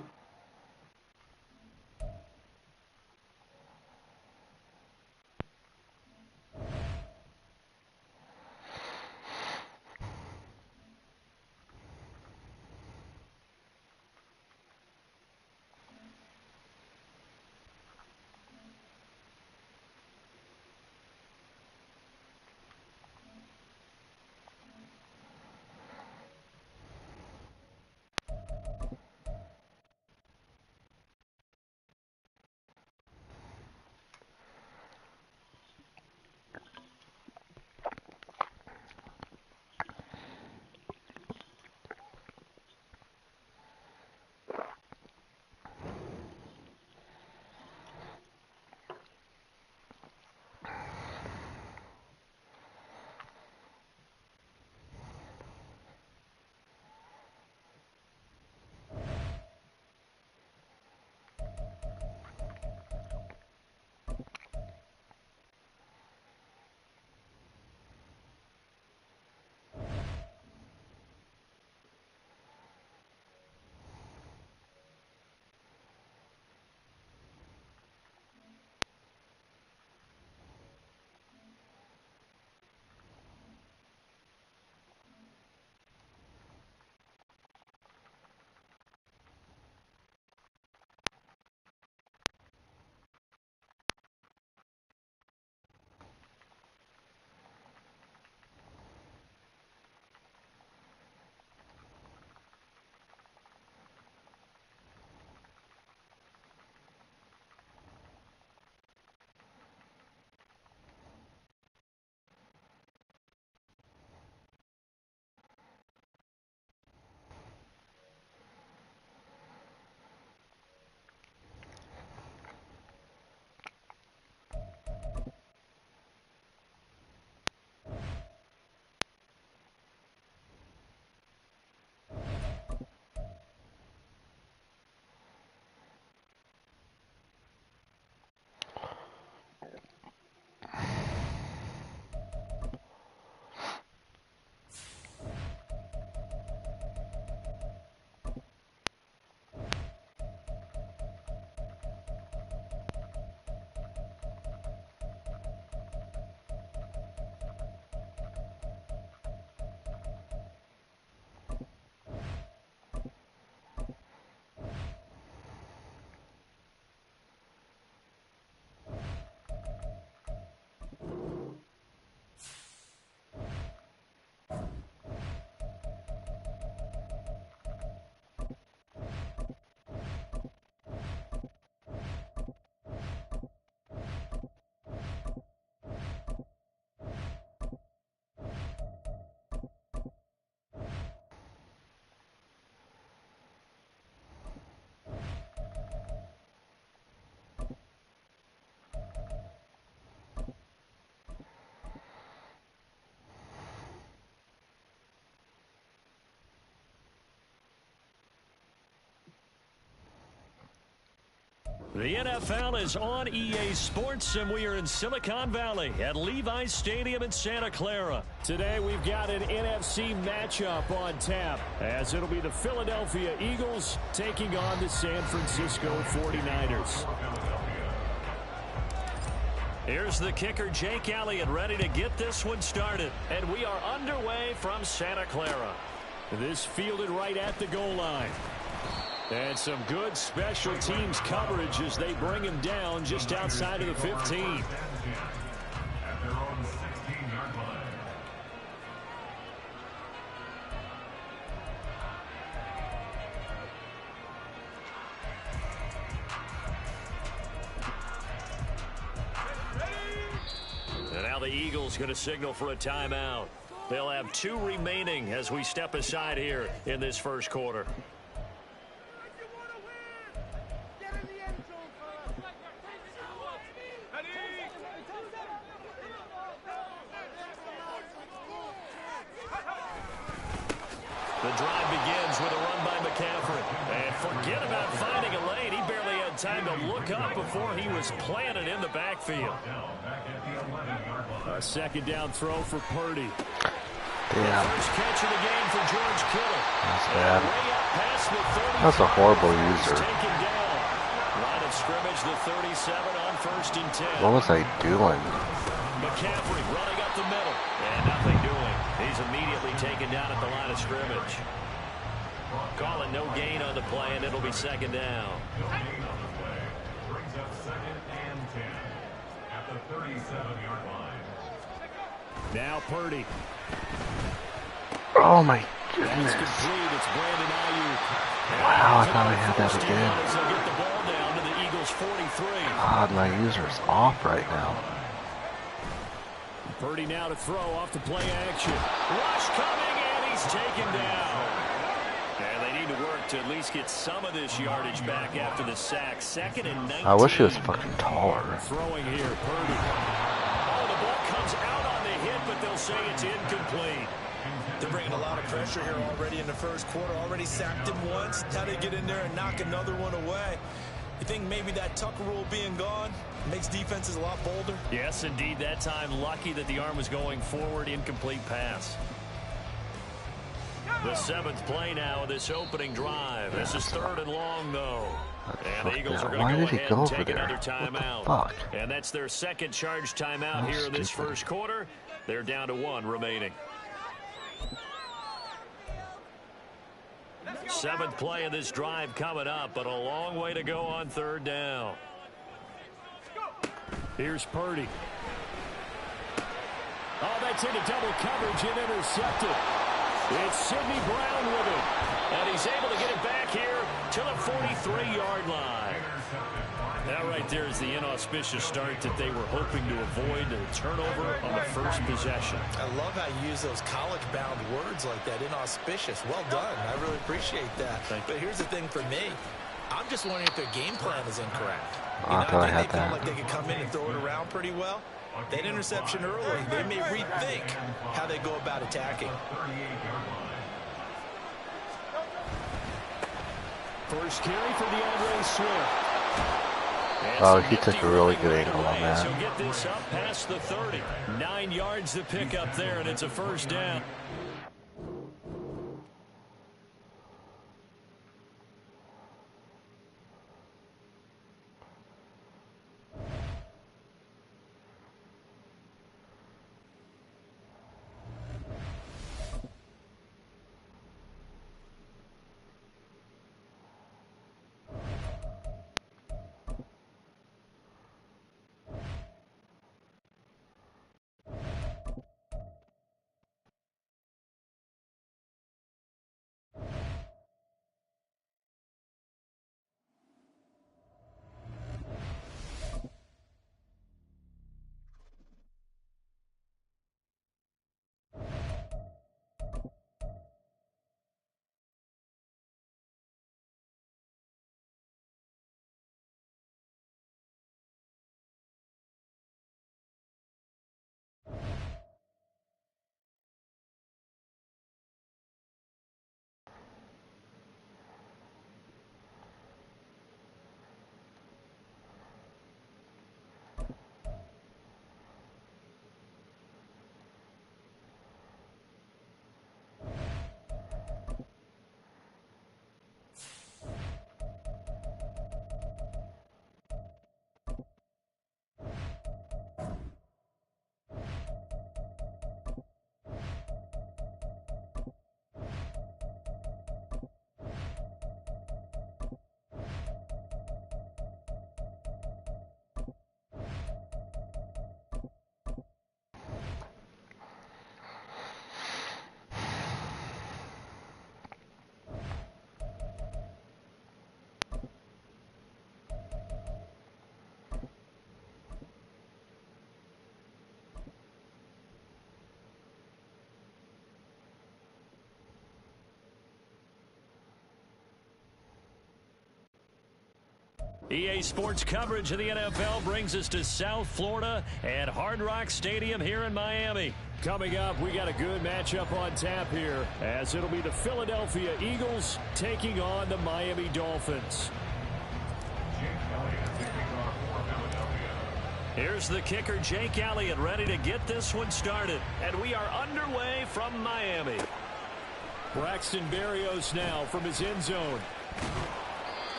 The NFL is on EA Sports, and we are in Silicon Valley at Levi's Stadium in Santa Clara. Today we've got an NFC matchup on tap, as it'll be the Philadelphia Eagles taking on the San Francisco 49ers. Here's the kicker, Jake Elliott, ready to get this one started. And we are underway from Santa Clara. This fielded right at the goal line. And some good special teams coverage as they bring him down just outside of the 15. At their own 16-yard line. the Eagles going to signal for a timeout. They'll have 2 remaining as we step aside here in this first quarter. The drive begins with a run by McCaffrey. And forget about finding a lane. He barely had time to look up before he was planted in the backfield. A second down throw for Purdy. Damn. First catch of the game for George Kittle. That's bad. Way up past the 30. That's a horrible He's user. taken down. Line of scrimmage, the 37 on 1st and 10. What was I doing? McCaffrey running up the middle. And nothing doing. He's immediately taken down at the line of scrimmage. Call it no gain on the play, and it'll be second down. Brings up 2nd and 10 at the 37-yard line. Now Purdy. Oh my That's goodness. complete. It's Brandon Ayuk. Wow, I thought I had that again. They'll get the ball down to the Eagles' 43. God, my user's off right now. Purdy now to throw off the play action. Rush coming, and he's taken down. And they need to work to at least get some of this yardage back after the sack. 2nd and 19. I wish he was fucking taller. Throwing here, Purdy. Oh, the ball comes out on the hit, but they'll say it's incomplete. They're bringing a lot of pressure here already in the first quarter. Already sacked him once. How they get in there and knock another one away? You think maybe that Tucker rule being gone makes defenses a lot bolder? Yes, indeed. That time, lucky that the arm was going forward. Incomplete pass. The 7th play now of this opening drive. This is 3rd and long, though. And the Eagles are Why going to did go he ahead go and over take there? another What the timeout. fuck? And that's their 2nd charge timeout How here in this stupid. first quarter. They're down to 1 remaining. 7th play of this drive coming up, but a long way to go on 3rd down. Here's Purdy. Oh, that's into double coverage and intercepted. It's Sidney Brown with it. And he's able to get it back here to the 43-yard line. That right there is the inauspicious start that they were hoping to avoid, a turnover on the first possession. I love how you use those college-bound words like that, inauspicious. Well done. I really appreciate that. But here's the thing for me. I'm just wondering if their game plan is incorrect. I thought I had they felt that. like they could come in and throw it around pretty well. That interception early, they may rethink how they go about attacking. First carry for DeAndre Swift. Oh, he took a really good angle on that. He'll get this up past the 30. 9 yards to pick up there, and it's a first down. EA Sports coverage of the NFL brings us to South Florida at Hard Rock Stadium here in Miami. Coming up, we got a good matchup on tap here, as it'll be the Philadelphia Eagles taking on the Miami Dolphins. Here's the kicker, Jake Elliott, ready to get this one started. And we are underway from Miami. Braxton Berrios now from his end zone.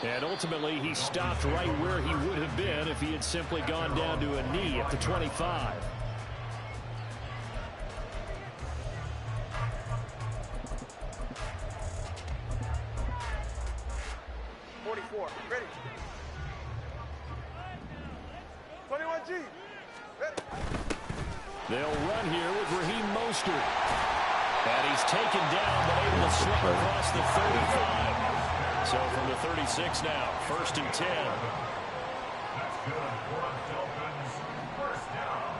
And ultimately, he stopped right where he would have been if he had simply gone down to a knee at the 25. 44, ready. 21G, ready. They'll run here with Raheem Mostert. And he's taken down, but able to slip across the 35. So from the 36 now, 1st and 10. That's good for the Dolphins. First down.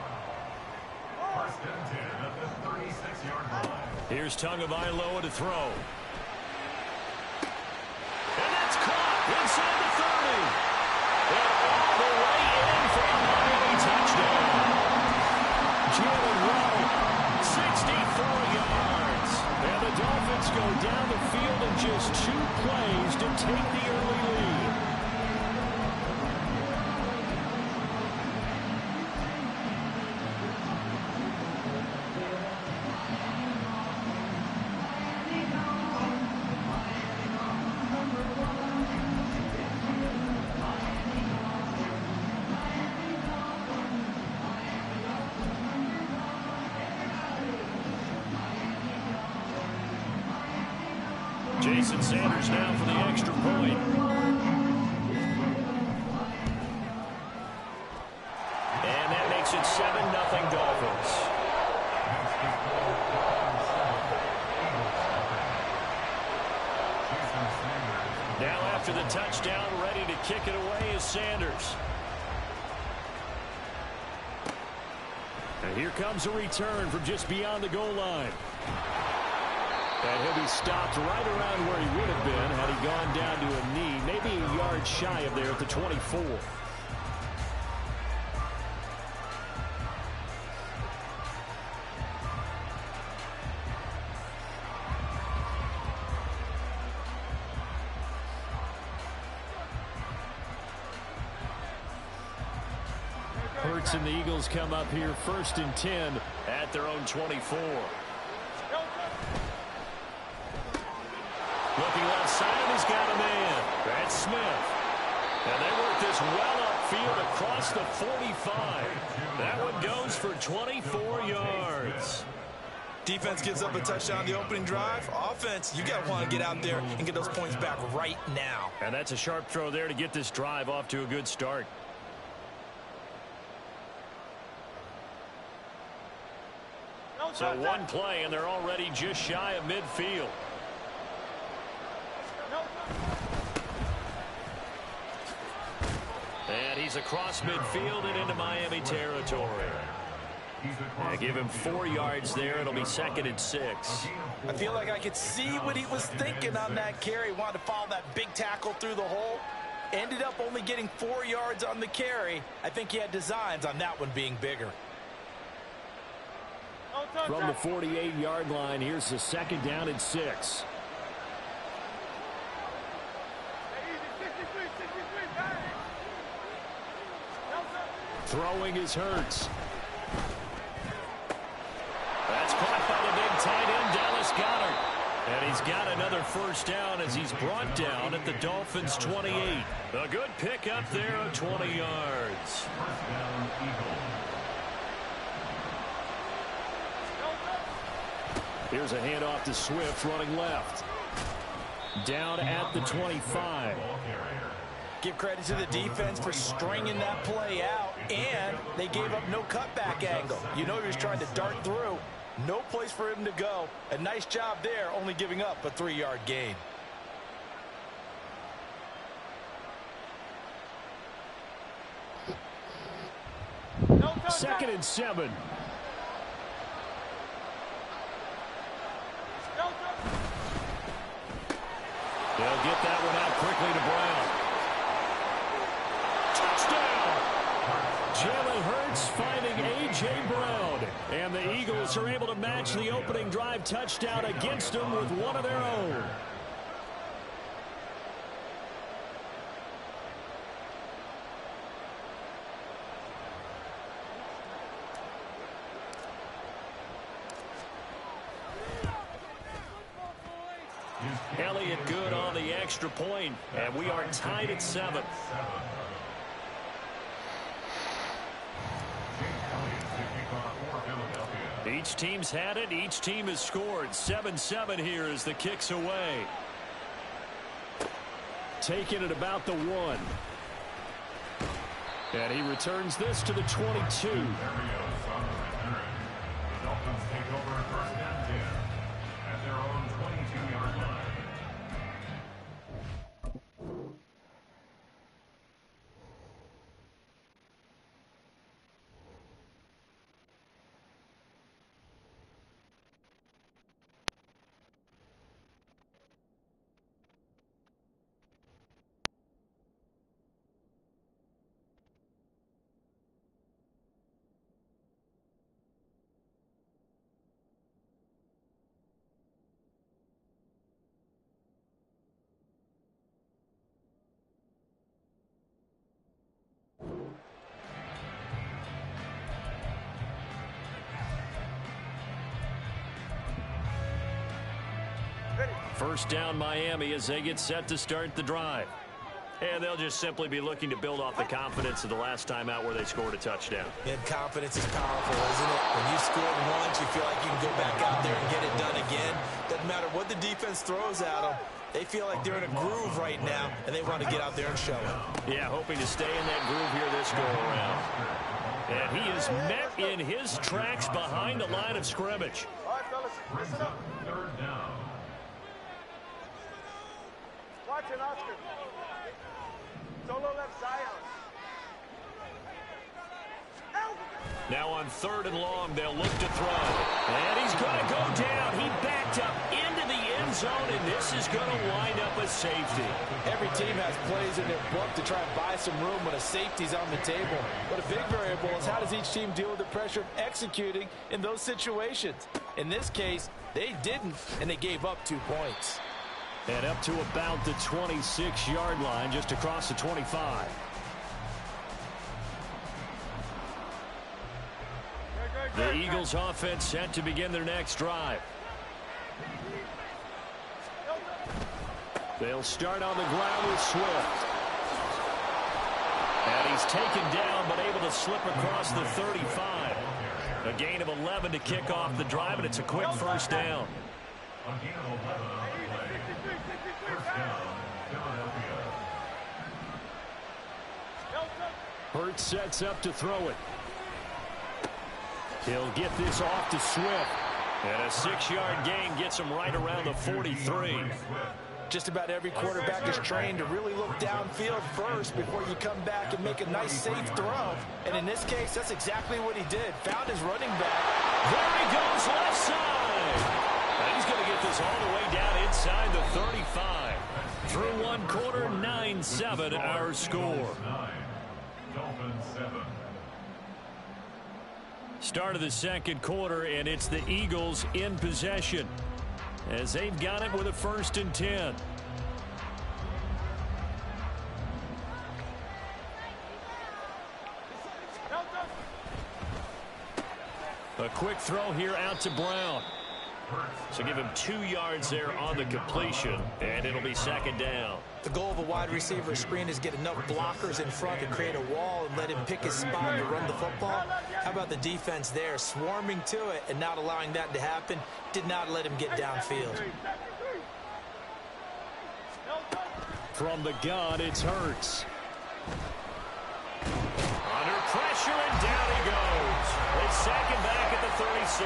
1st and 10 at the 36-yard line. Here's Tagovailoa to throw. And that's caught inside the 30. And all the way in for a Miami touchdown. Jalen Waddle, 64 yards. And the Dolphins go down the field in just 2 plays to take the early lead. Jason Sanders now for the extra point. And that makes it 7-0 Dolphins. Now after the touchdown, ready to kick it away is Sanders. And here comes a return from just beyond the goal line. And he'll be stopped right around where he would have been had he gone down to a knee, maybe a yard shy of there at the 24. Hurts and the Eagles come up here 1st and 10 at their own 24. Looking left side, he's got a man. That's Smith. And they work this well upfield across the 45. That one goes for 24 yards. Defense gives up a touchdown the opening drive. Offense, you got to want to get out there and get those points back right now. And that's a sharp throw there to get this drive off to a good start. So one play, and they're already just shy of midfield. And he's across midfield and into Miami territory. They give him 4 yards there. It'll be 2nd and 6. I feel like I could see what he was thinking on that carry. Wanted to follow that big tackle through the hole. Ended up only getting 4 yards on the carry. I think he had designs on that one being bigger. From the 48-yard line, here's the 2nd down and 6. Throwing is Hurts. That's caught by the big tight end, Dallas Goedert. And he's got another 1st down as he's brought down at the Dolphins' 28. A good pick up there of 20 yards. First down, Eagles. Here's a handoff to Swift running left. Down at the 25. Give credit to the defense for stringing that play out, and they gave up no cutback angle. You know he was trying to dart through. No place for him to go. A nice job there, only giving up a 3-yard gain. Second and 7. They'll get that one out quickly to Brown. Touchdown! Jalen Hurts finding A.J. Brown. And the Eagles are able to match the opening drive touchdown against them with one of their own. Elliott good on the extra point, and we are tied at 7. Each team's had it. Each team has scored. 7-7 here as the kick's away. Taking it about the 1. And he returns this to the 22. Dolphins take over first and 10 at their own 22-yard line. First down Miami as they get set to start the drive. And they'll just simply be looking to build off the confidence of the last time out where they scored a touchdown. And confidence is powerful, isn't it? When you scored once, you feel like you can go back out there and get it done again. Doesn't matter what the defense throws at them. They feel like they're in a groove right now, and they want to get out there and show it. Yeah, hoping to stay in that groove here this go-around. And he is met in his tracks behind the line of scrimmage. All right, fellas, listen up. Third down. Watch it, Oscar. Solo left Zion. Now on 3rd and long, they'll look to throw. And he's going to go down. He backed up into the end zone, and this is going to wind up a safety. Every team has plays in their book to try and buy some room when a safety's on the table. But a big variable is how does each team deal with the pressure of executing in those situations. In this case, they didn't, and they gave up 2 points. And up to about the 26-yard line, just across the 25. The Eagles offense set to begin their next drive. They'll start on the ground with Swift. And he's taken down but able to slip across the 35. A gain of 11 to kick off the drive, and it's a quick first down. A gain of 11 on the play. First down, Philadelphia. Hurts sets up to throw it. He'll get this off to Swift. And a 6-yard gain gets him right around the 43. Just about every quarterback is trained to really look downfield first before you come back and make a nice, safe throw. And in this case, that's exactly what he did. Found his running back. There he goes, left side. And he's going to get this all the way down inside the 35. Through 1 quarter, 9-7 our score. Dolphins 7. Start of the second quarter, and it's the Eagles in possession as they've got it with a 1st and 10. A quick throw here out to Brown. So give him 2 yards there on the completion, and it'll be 2nd down. The goal of a wide receiver screen is get enough blockers in front to create a wall and let him pick his spot to run the football. How about the defense there, swarming to it and not allowing that to happen? Did not let him get downfield. From the gun, it's Hurts. Under pressure, and down he goes. They sack him back at the 36.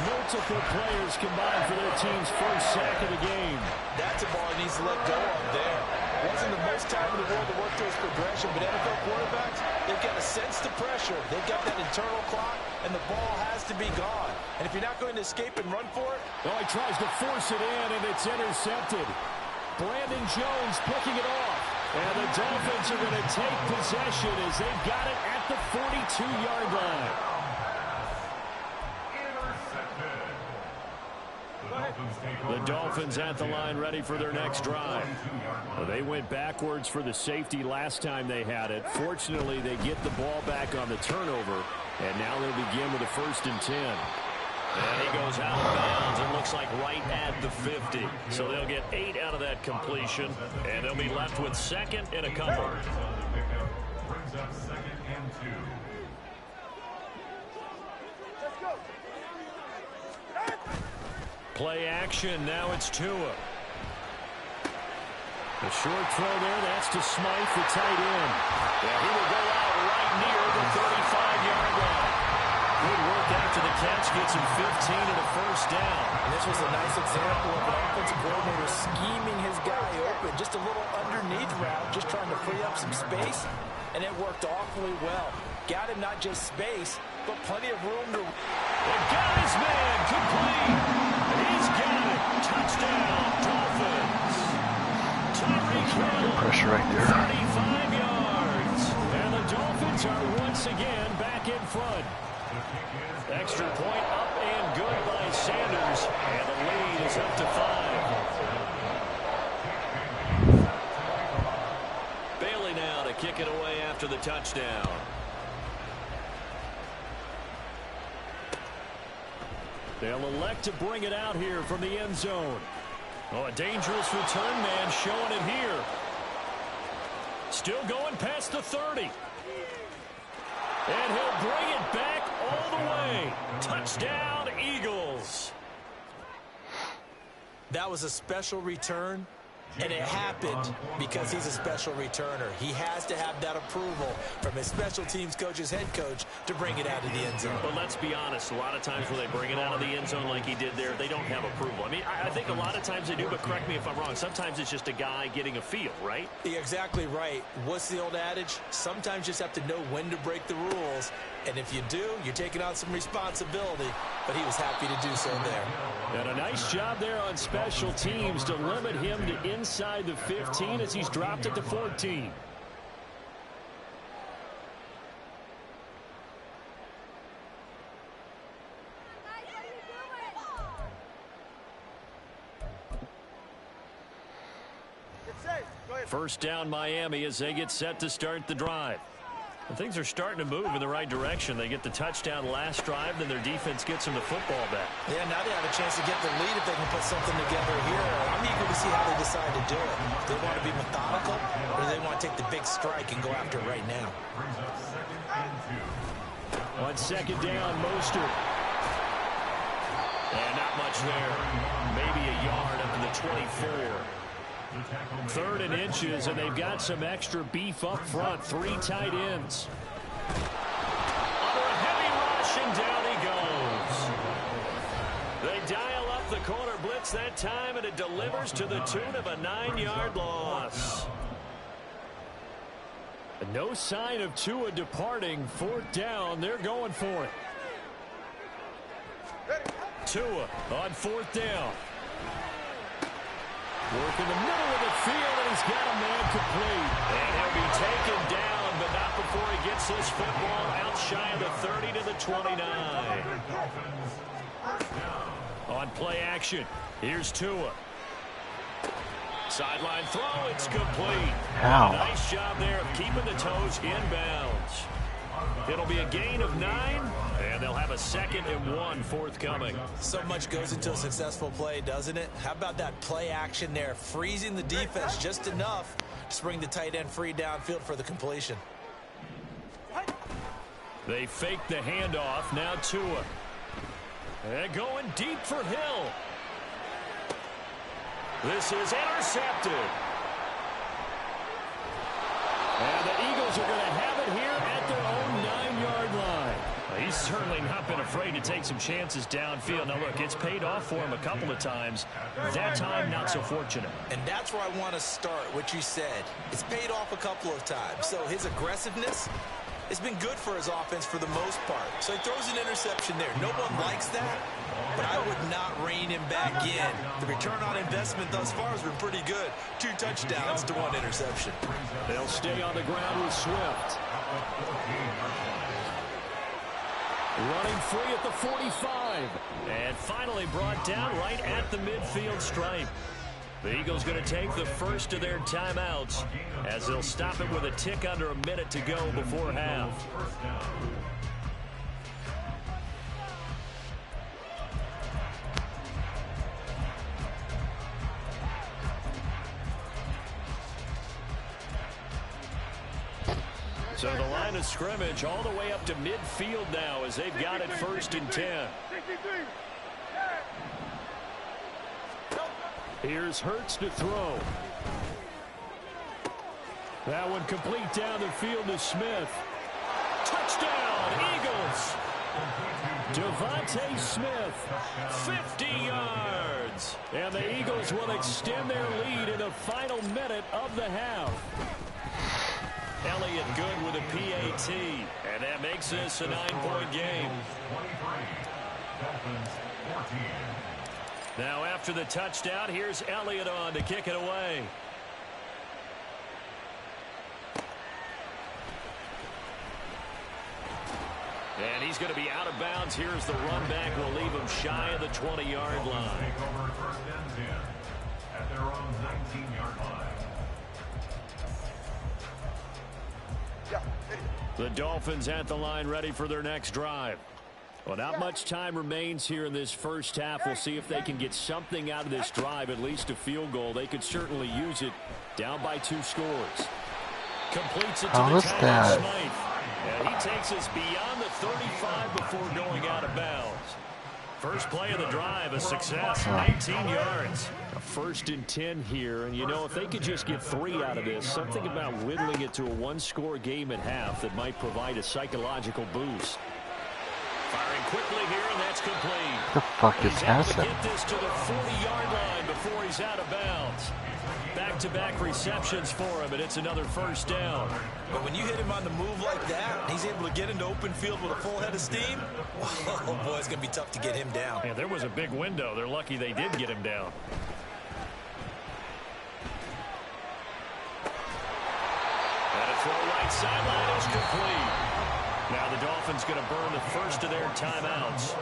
Multiple players combined for their team's first sack of the game. That's a ball he needs to let go of there. Wasn't the most time in the world to work to his progression, but NFL quarterbacks, they've got to sense the pressure. They've got that internal clock, and the ball has to be gone. And if you're not going to escape and run for it... Oh, he tries to force it in, and it's intercepted. Brandon Jones picking it off. And the Dolphins are going to take possession as they've got it at the 42-yard line. The Dolphins at the line ready for their next drive. Well, they went backwards for the safety last time they had it. Fortunately, they get the ball back on the turnover, and now they'll begin with a 1st and 10. And he goes out of bounds. It looks like right at the 50. So they'll get 8 out of that completion, and they'll be left with 2nd and a couple. Brings up 2nd and 2. Play action. Now it's Tua. A short throw there. That's to Smythe, the tight end. Yeah, he will go out right near the 35-yard line. Good work after the catch. Gets him 15 and a 1st down. And this was a nice example of an offensive coordinator scheming his guy open. Just a little underneath route, just trying to free up some space. And it worked awfully well. Got him not just space, but plenty of room to... And got his man complete. He's got it. Touchdown, Dolphins. Tyreek Hill. Pressure right there. 35 yards. And the Dolphins are once again back in front. Extra point up and good by Sanders. And the lead is up to 5. Bailey now to kick it away after the touchdown. They'll elect to bring it out here from the end zone. Oh, a dangerous return man showing it here. Still going past the 30. And he'll bring it back all the way. Touchdown, Eagles. That was a special return, and it happened because he's a special returner. He has to have that approval from his special teams coach's head coach to bring it out of the end zone. But let's be honest, a lot of times when they bring it out of the end zone like he did there, they don't have approval. I mean, I think a lot of times they do, but correct me if I'm wrong. Sometimes it's just a guy getting a feel, right? You're exactly right. What's the old adage? Sometimes you just have to know when to break the rules. And if you do, you're taking on some responsibility. But he was happy to do so there. And a nice job there on special teams to limit him to inside the 15 as he's dropped it to 14. First down Miami as they get set to start the drive. And things are starting to move in the right direction. They get the touchdown last drive, then their defense gets them the football back. Yeah, now they have a chance to get the lead if they can put something together here. I'm eager to see how they decide to do it. Do they want to be methodical, or do they want to take the big strike and go after it right now? On 2nd down, Mostert. And not much there. Maybe a yard up to the 24. 3rd and inches, and they've got some extra beef up front. 3 tight ends. Under a heavy rush, and down he goes. They dial up the corner blitz that time, and it delivers to the tune of a 9-yard loss. No sign of Tua departing. 4th down, they're going for it. Tua on 4th down. Work in the middle of the field, and he's got a man complete. And he'll be taken down, but not before he gets this football out shy of the 30 to the 29. On play action, here's Tua. Sideline throw, it's complete. Ow. Nice job there of keeping the toes inbounds. It'll be a gain of 9, and they'll have a 2nd and 1 forthcoming. So much goes into a successful play, doesn't it? How about that play action there, freezing the defense just enough to bring the tight end free downfield for the completion. They fake the handoff. Now Tua. And going deep for Hill. This is intercepted. And the Eagles are going to have it here at their own 9-yard line. He's certainly not been afraid to take some chances downfield. Now, look, it's paid off for him a couple of times. That time, not so fortunate. And that's where I want to start, what you said. It's paid off a couple of times. So his aggressiveness It's been good for his offense for the most part. So he throws an interception there. No one likes that, but I would not rein him back in. The return on investment thus far has been pretty good. 2 touchdowns to 1 interception. They'll stay on the ground with Swift. Running free at the 45. And finally brought down right at the midfield stripe. The Eagles going to take the first of their timeouts as they'll stop it with a tick under a minute to go before half. So the line of scrimmage all the way up to midfield now as they've got it 1st and 10. Here's Hurts to throw. That one complete down the field to Smith. Touchdown, Eagles. Devontae Smith, 50 yards. And the Eagles will extend their lead in the final minute of the half. Elliott good with a PAT. And that makes this a 9-point game. Now after the touchdown, here's Elliott on to kick it away. And he's going to be out of bounds. Here's the run back. Will leave him shy of the 20-yard line. Take over 1st and 10 at their own 19-yard line. The Dolphins at the line ready for their next drive. Well, not much time remains here in this first half. We'll see if they can get something out of this drive, at least a field goal. They could certainly use it. Down by 2 scores. Completes it to the tight end Smythe. And he takes us beyond the 35 before going out of bounds. First play of the drive, a success, 19 yards. A 1st and 10 here, and you know, if they could just get 3 out of this, something about whittling it to a 1-score game at half that might provide a psychological boost. Firing quickly here, and that's complete. What the fuck is happening? Get this to the 40-yard line before he's out of bounds. Back-to-back receptions for him, and it's another 1st down. But when you hit him on the move like that, he's able to get into open field with a full head of steam. Oh, boy, it's going to be tough to get him down. Yeah, there was a big window. They're lucky they did get him down. And a throw right sideline is complete. Now the Dolphins going to burn the first of their timeouts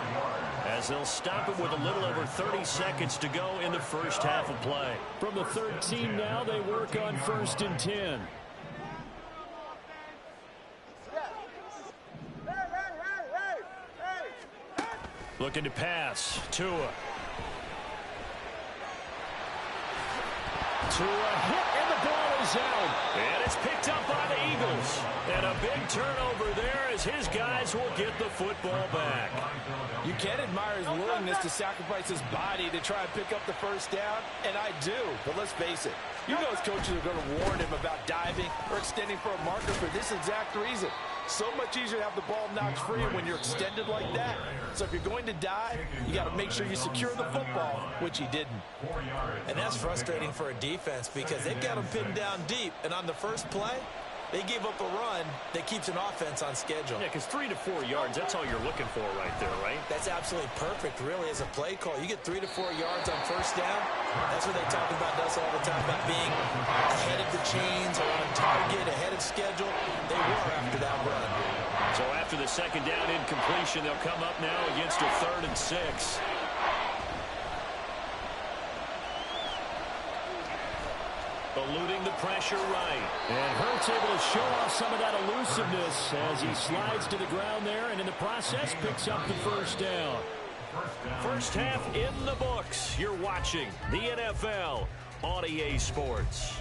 as they'll stop it with a little over 30 seconds to go in the first half of play. From the 13 now, they work on 1st and 10. Looking to pass. Tua. Tua hit, and the ball is out. And it's picked up by the Eagles. And a big turnover there as his guys will get the football back. You can admire his willingness to sacrifice his body to try and pick up the 1st down, and I do. But let's face it, you know his coaches are going to warn him about diving or extending for a marker for this exact reason. So much easier to have the ball knocked free when you're extended like that. So if you're going to dive, you got to make sure you secure the football, which he didn't. And that's frustrating for a defense because they've got him pinned down deep, and on the first play, they gave up a run that keeps an offense on schedule. Yeah, because 3 to 4 yards, that's all you're looking for right there, right? That's absolutely perfect, really, as a play call. You get 3 to 4 yards on 1st down. That's what they talk about us all the time, about being ahead of the chains or on target, ahead of schedule. They were after that run. So after the 2nd down incompletion, they'll come up now against a 3rd and 6. Eluding the pressure right. And Hurts able to show off some of that elusiveness as he slides to the ground there and in the process picks up the 1st down. First half in the books. You're watching the NFL on EA Sports.